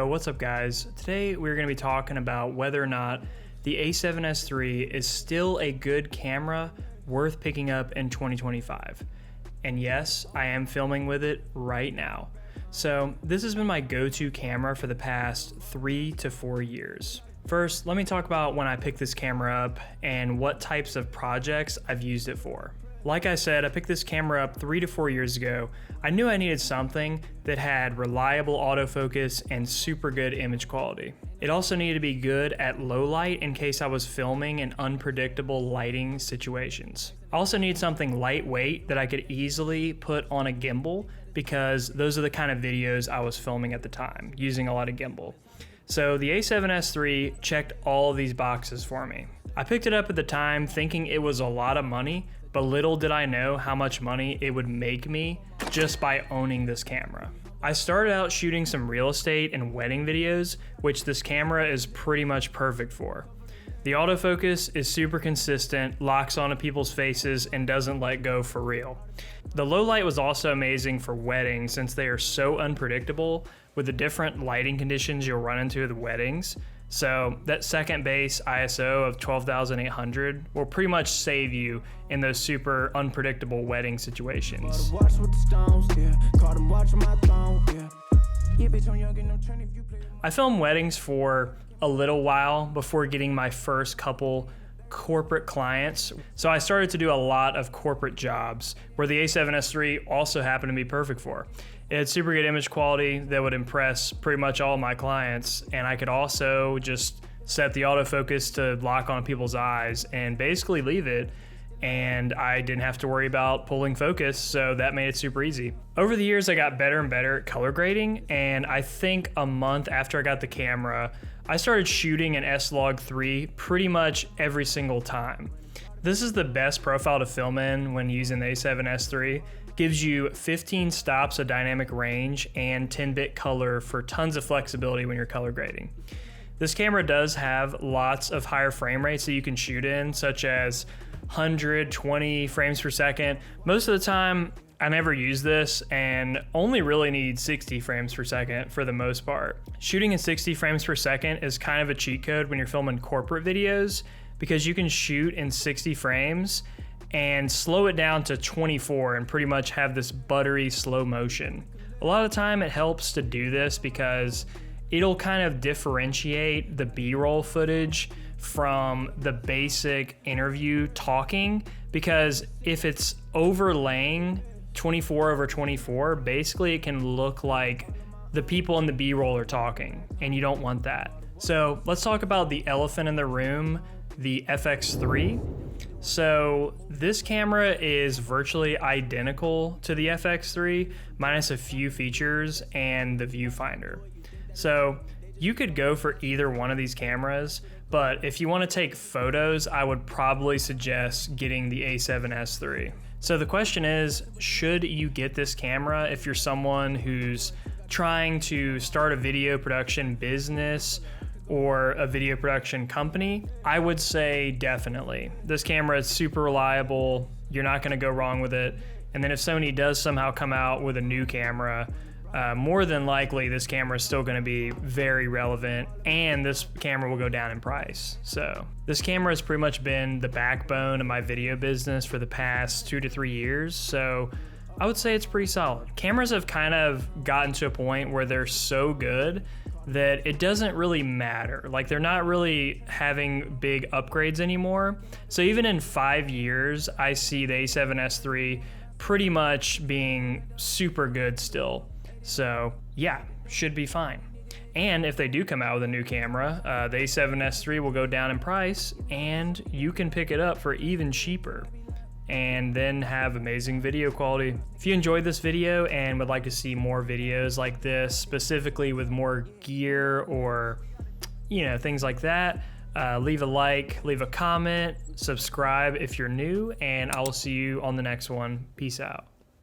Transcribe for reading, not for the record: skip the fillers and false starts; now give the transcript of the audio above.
what's up guys? Today we're going to be talking about whether or not the A7S III is still a good camera worth picking up in 2025. And yes, I am filming with it right now. So this has been my go-to camera for the past 3 to 4 years. First, let me talk about when I picked this camera up and what types of projects I've used it for. Like I said, I picked this camera up 3 to 4 years ago. I knew I needed something that had reliable autofocus and super good image quality. It also needed to be good at low light in case I was filming in unpredictable lighting situations. I also need something lightweight that I could easily put on a gimbal because those are the kind of videos I was filming at the time, using a lot of gimbal. So the A7S III checked all of these boxes for me. I picked it up at the time thinking it was a lot of money, but little did I know how much money it would make me just by owning this camera. I started out shooting some real estate and wedding videos, which this camera is pretty much perfect for. The autofocus is super consistent, locks onto people's faces, and doesn't let go for real. The low light was also amazing for weddings since they are so unpredictable with the different lighting conditions you'll run into at the weddings. So that second base ISO of 12,800 will pretty much save you in those super unpredictable wedding situations. I filmed weddings for a little while before getting my first couple corporate clients. So I started to do a lot of corporate jobs where the A7S III also happened to be perfect for. It had super good image quality that would impress pretty much all my clients, and I could also just set the autofocus to lock on people's eyes and basically leave it, and I didn't have to worry about pulling focus, so that made it super easy. Over the years, I got better and better at color grading, and I think a month after I got the camera, I started shooting in S-Log3 pretty much every single time. This is the best profile to film in when using the A7S III. Gives you 15 stops of dynamic range and 10-bit color for tons of flexibility when you're color grading. This camera does have lots of higher frame rates that you can shoot in, such as 120 frames per second. Most of the time, I never use this and only really need 60 frames per second for the most part. Shooting in 60 frames per second is kind of a cheat code when you're filming corporate videos because you can shoot in 60 frames and slow it down to 24 and pretty much have this buttery slow motion. A lot of the time it helps to do this because it'll kind of differentiate the B-roll footage from the basic interview talking, because if it's overlaying 24 over 24, basically it can look like the people in the B-roll are talking, and you don't want that. So let's talk about the elephant in the room, the FX3. So this camera is virtually identical to the FX3 minus a few features and the viewfinder. So you could go for either one of these cameras, but if you want to take photos, I would probably suggest getting the A7S III. So the question is, should you get this camera if you're someone who's trying to start a video production business or a video production company? I would say definitely. This camera is super reliable. You're not going to go wrong with it. And then if Sony does somehow come out with a new camera, more than likely this camera is still going to be very relevant, and this camera will go down in price. So this camera has pretty much been the backbone of my video business for the past 2 to 3 years. So I would say it's pretty solid. Cameras have kind of gotten to a point where they're so good that it doesn't really matter. Like, they're not really having big upgrades anymore. So even in 5 years, I see the A7S III pretty much being super good still. So yeah, should be fine. And if they do come out with a new camera, the A7S III will go down in price and you can pick it up for even cheaper and then have amazing video quality. If you enjoyed this video and would like to see more videos like this, specifically with more gear or things like that, leave a like, leave a comment, subscribe if you're new, and I will see you on the next one. Peace out.